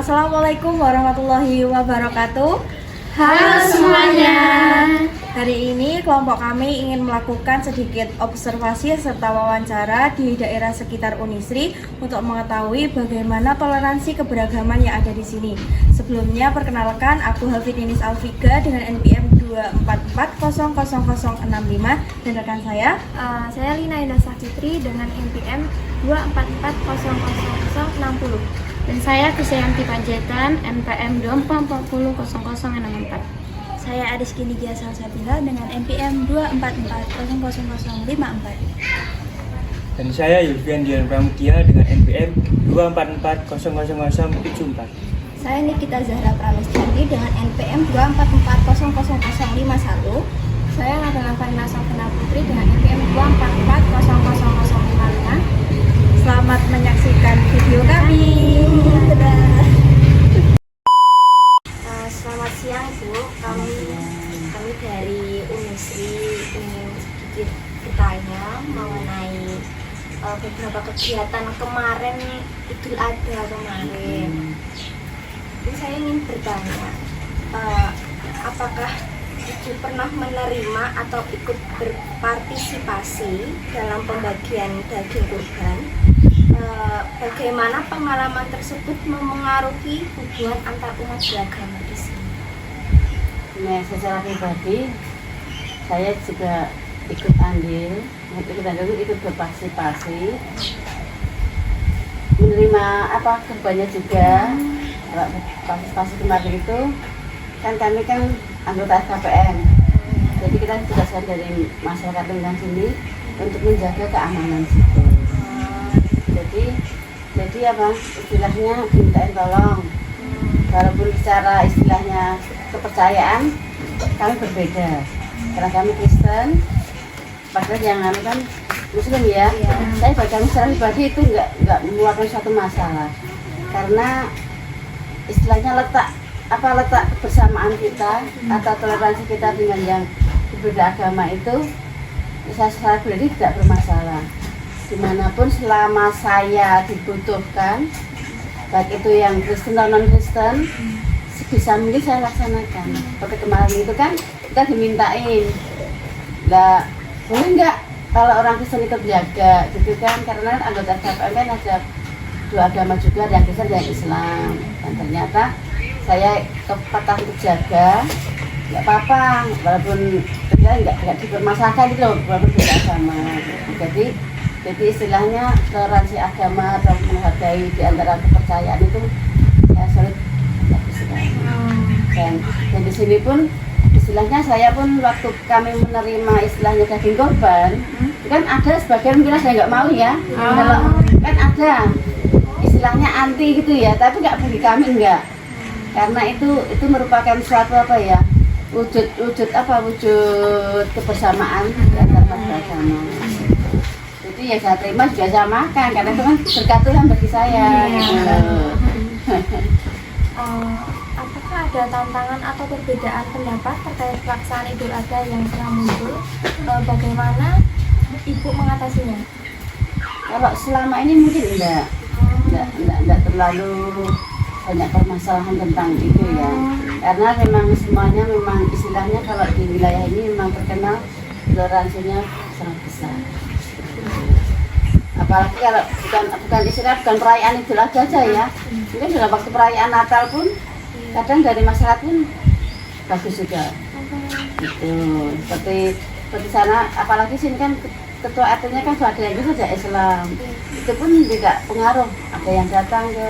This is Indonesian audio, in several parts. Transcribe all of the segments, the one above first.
Assalamualaikum warahmatullahi wabarakatuh. Halo semuanya. Hari ini kelompok kami ingin melakukan sedikit observasi serta wawancara di daerah sekitar Unisri untuk mengetahui bagaimana toleransi keberagaman yang ada di sini. Sebelumnya perkenalkan, aku Hafidninis Alfiga dengan NPM 2440065 dan rekan saya. Saya Lina Indah Safitri dengan NPM 2440060. Dan saya Kusayanti Panjaitan NPM 2440064. Saya Ariski Nigia Salsabila dengan NPM 2440054. Dan saya Yulfian Dian Pramudia dengan NPM 2440074. Saya Nikita Zahra Pramestianti dengan NPM 2440051. Saya Nadana Farina Safina Putri dengan NPM 2440055. Selamat menyaksikan video kami. Selamat siang Bu, kami dari Unisri ingin sedikit bertanya mengenai beberapa kegiatan kemarin Idul Adha kemarin. Jadi saya ingin bertanya, apakah Ibu pernah menerima atau ikut berpartisipasi dalam pembagian daging kurban? Bagaimana pengalaman tersebut memengaruhi hubungan antar umat beragama di sini? Nah, secara pribadi saya juga ikut ikut berpartisipasi, menerima kurbannya juga. Kalau partisipasi kemarin itu kan kami kan anggota KPM, jadi kita tugaskan dari masyarakat lingkungan sini untuk menjaga keamanan situ. Jadi istilahnya dimintain tolong, walaupun secara istilahnya kepercayaan kami berbeda, karena kami Kristen, padahal yang kan Muslim ya. Saya bagi secara pribadi itu nggak mengeluarkan suatu masalah, karena istilahnya letak kebersamaan kita atau toleransi kita dengan yang berbeda agama itu saya secara pribadi tidak bermasalah. Dimanapun selama saya dibutuhkan, baik itu yang Kristen atau non-Kristen, sebisa mungkin saya laksanakan. Seperti kemarin itu kan kita dimintain, boleh nggak kalau orang Kristen ikut jaga gitu kan, karena anggota KPM kan ada dua agama juga, yang Kristen dan Islam. Dan ternyata saya kepatah untuk jaga, nggak apa-apa, walaupun kita nggak dipermasalahkan gitu loh, walaupun beda agama. Jadi istilahnya toleransi agama atau menghargai di antara kepercayaan itu ya sulit sekali. Dan di sini pun istilahnya saya pun waktu kami menerima istilahnya daging korban, kan ada sebagian mungkin saya nggak mau ya, kalau kan ada istilahnya anti gitu ya, tapi nggak bagi kami enggak, karena itu merupakan suatu wujud kebersamaan di antara beragama. Jadi ya saya terima juga saya makan, karena itu kan berkat Tuhan bagi saya. Apakah ada tantangan atau perbedaan pendapat terkait pelaksanaan Idul Adha yang telah muncul? Bagaimana Ibu mengatasinya? Kalau selama ini mungkin enggak terlalu banyak permasalahan tentang itu ya, karena memang semuanya memang istilahnya kalau di wilayah ini memang terkenal toleransinya sangat besar. Apalagi kalau bukan perayaan Idul Adha aja ya, mungkin dalam waktu perayaan Natal pun kadang dari masyarakat pun bagus juga gitu. Seperti sana, apalagi sini kan ketua RT-nya kan ada yang juga ada Islam, itu pun tidak pengaruh. Ada yang datang ke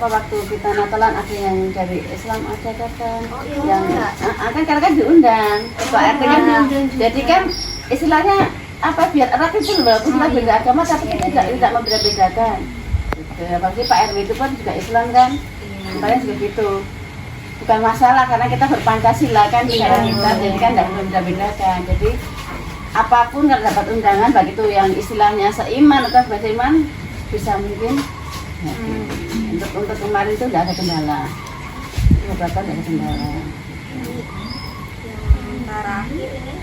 waktu kita Natalan, ada yang dari Islam ada datang, yang kan karena kan diundang ketua RT kan, jadi kan istilahnya biar erat itu walaupun kita beda agama tapi kita tidak membeda-bedakan gitu. Apalagi Pak RW itu pun juga Islam kan, makanya juga gitu, bukan masalah karena kita berpancasila kan di negara kita, jadi kan tidak membeda-bedakan. Jadi apapun kalau dapat undangan, baik itu yang istilahnya seiman atau beriman, bisa mungkin untuk kemarin itu tidak ada kendala, beberapa tidak ada kendala. Yang terakhir ini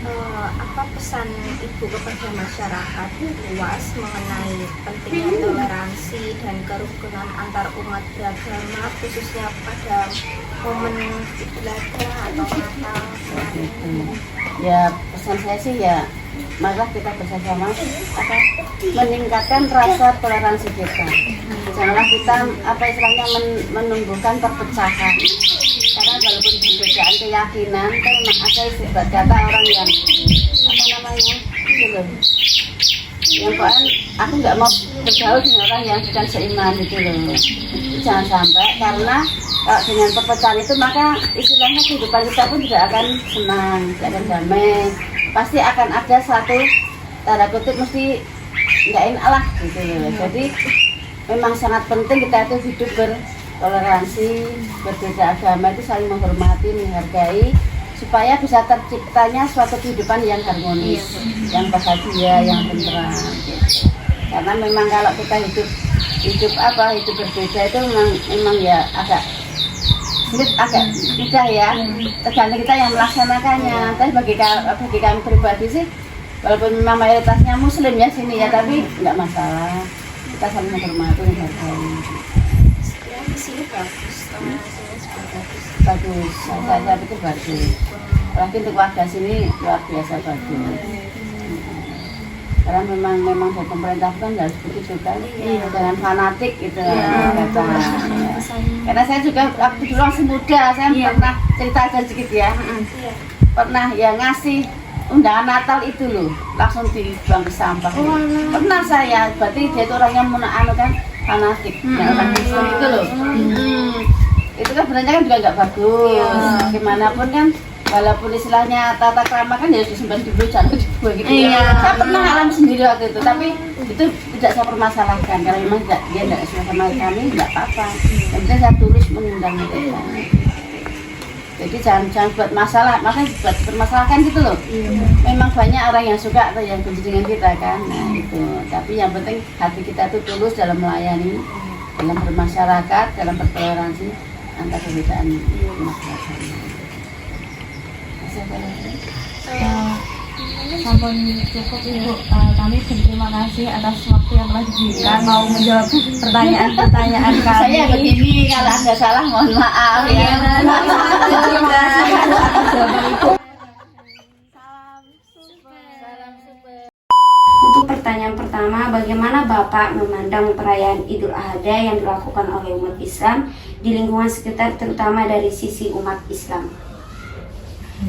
apa pesan Ibu kepada masyarakat luas mengenai pentingnya toleransi dan kerukunan antar umat beragama, khususnya pada momen Idul Adha atau Natal kemarin? Ya pesan saya sih ya, marilah kita bersama meningkatkan rasa toleransi kita. Janganlah kita istilahnya menumbuhkan perpecahan. Karena walaupun perbedaan keyakinan, kan memang ada istilah kata orang yang gitu loh. Yang kan aku nggak mau bergaul dengan orang yang bukan seiman gitu loh. Jangan sampai karena kalau dengan perpecahan itu maka istilahnya kehidupan kita pun tidak akan senang, tidak akan damai. Pasti akan ada satu tanda kutip mesti nggak enak lah gitu loh. Jadi memang sangat penting kita itu hidup bertoleransi, berbeda agama itu saling menghormati, menghargai supaya bisa terciptanya suatu kehidupan yang harmonis, yang bahagia, yang tentram. Gitu. Karena memang kalau kita hidup berbeda itu memang ya agak sulit, agak mudah ya. Tergantung kita yang melaksanakannya. Tapi bagi kami pribadi sih, walaupun memang mayoritasnya Muslim ya sini ya, tapi nggak masalah. Kita saling menghormati, menghargai. Di sini bagus, toleransinya juga Bagus, saya pikir bagus. Apalagi untuk warga sini luar biasa bagus. Karena memang dari pemerintah kan harus begitu kan, jangan fanatik gitu. Kata. Karena saya juga waktu dulu masih muda, saya pernah cerita aja sedikit ya. Pernah ya ngasih undangan Natal itu loh, langsung dibuang ke sampah. Pernah saya, berarti dia itu orang yang kan fanatik, orang Islam itu loh. Itu kan sebenarnya kan juga nggak bagus. Gimana pun kan, walaupun istilahnya tata krama kan harus disimpan dulu, jangan dibuang gitu ya. Saya pernah alami sendiri waktu itu, tapi itu tidak saya permasalahkan karena memang dia tidak suka sama kami, nggak apa-apa. Yang penting saya tulis mengundang mereka. Jadi jangan buat masalah, makanya buat permasalahkan gitu loh. Memang banyak orang yang suka atau yang benci dengan kita kan, nah itu. Tapi yang penting hati kita itu tulus dalam melayani, dalam bermasyarakat, dalam bertoleransi antar perbedaan masyarakat. Sampun cukup Ibu, kami berterima kasih atas waktu yang telah diberikan mau menjawab pertanyaan-pertanyaan kami. Saya begini, kalau ada salah mohon maaf ya. Terima kasih atas jawaban Ibu. Untuk pertanyaan pertama, bagaimana Bapak memandang perayaan Idul Adha yang dilakukan oleh umat Islam di lingkungan sekitar, terutama dari sisi umat Islam?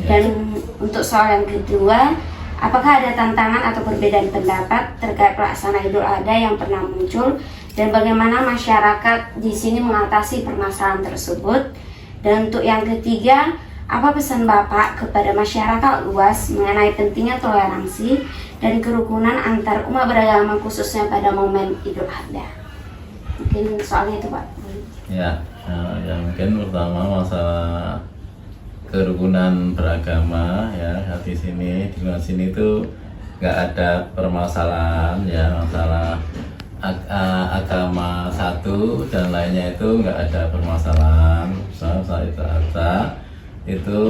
Dan untuk soal yang kedua, apakah ada tantangan atau perbedaan pendapat terkait pelaksanaan Idul Adha yang pernah muncul dan bagaimana masyarakat di sini mengatasi permasalahan tersebut? Dan untuk yang ketiga, apa pesan Bapak kepada masyarakat luas mengenai pentingnya toleransi dan kerukunan antar umat beragama khususnya pada momen Idul Adha? Mungkin soalnya itu Pak. Ya, yang mungkin pertama masalah kerukunan beragama ya, di sini di luar sini itu nggak ada permasalahan ya, masalah agama satu dan lainnya itu nggak ada permasalahan. Soal itu itu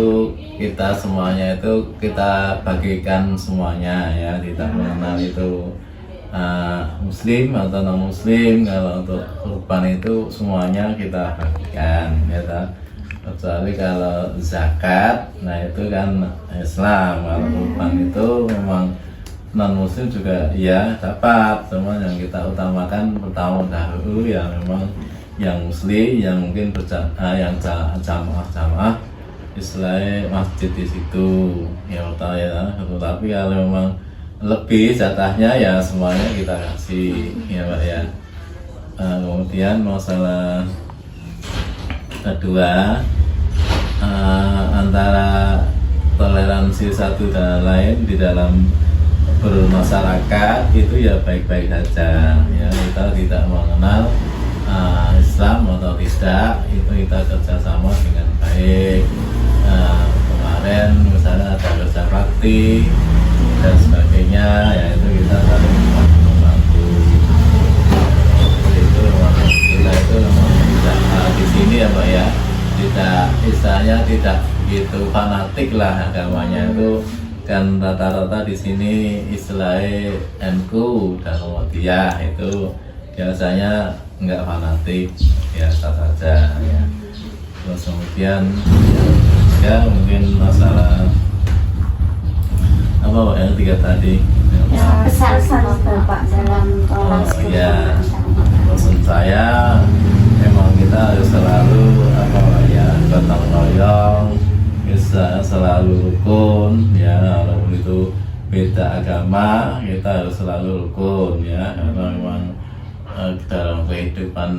kita semuanya itu kita bagikan semuanya ya, tidak mengenal itu Muslim atau non Muslim. Kalau untuk kurban itu semuanya kita bagikan ya, kecuali kalau zakat, nah itu kan Islam. Kalau kurban itu memang non Muslim juga ya dapat, cuma yang kita utamakan pertama dahulu ya memang yang Muslim, yang mungkin yang jamaah istilahnya masjid di situ ya utama ya. Tapi kalau memang lebih jatahnya ya semuanya kita kasih ya Pak ya. Kemudian masalah kedua, antara toleransi satu dan lain di dalam bermasyarakat itu ya baik-baik saja ya, kita tidak mengenal Islam atau tidak, itu kita kerjasama dengan baik. Kemarin misalnya ada kerja bakti dan sebagainya ya, itu kita saling membantu. Itu kita itu memang tidak di sini ya Pak ya, tidak istilahnya tidak begitu fanatik lah agamanya, itu kan rata-rata di sini istilahnya NU dan Muhammadiyah itu biasanya nggak fanatik, biasa saja ya. Terus kemudian ya mungkin masalah apa Pak, yang tiga tadi pesan Bapak dalam toleransi ya, pesan saya memang kita harus selalu apa ya, gotong royong, bisa selalu rukun ya, walaupun itu beda agama kita harus selalu rukun ya, karena memang dalam kehidupan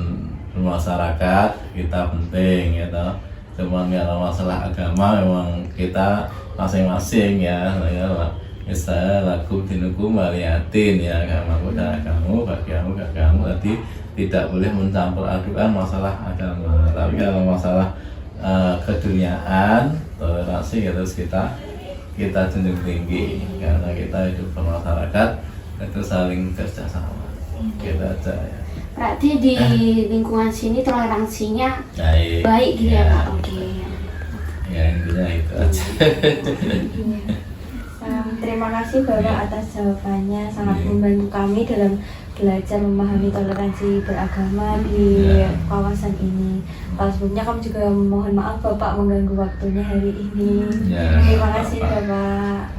masyarakat kita penting ya toh. Cuman kalau masalah agama memang kita masing-masing ya, misalnya lagu dinuku maliatin ya, agamaku dan agamamu, bagianmu agamamu, berarti tidak boleh mencampur adukan masalah agama. Tapi kalau masalah keduniaan, toleransi harus kita junjung tinggi, karena kita hidup bermasyarakat itu saling kerjasama. Kita aja ya. Berarti di lingkungan sini toleransinya Baik, baik gitu ya Pak? Oke. Ya intinya itu aja. Terima kasih Bapak atas jawabannya, sangat membantu kami dalam belajar memahami toleransi beragama di kawasan ini. Kalau sebelumnya kami juga mohon maaf Bapak mengganggu waktunya hari ini. Ya. Terima kasih Bapak.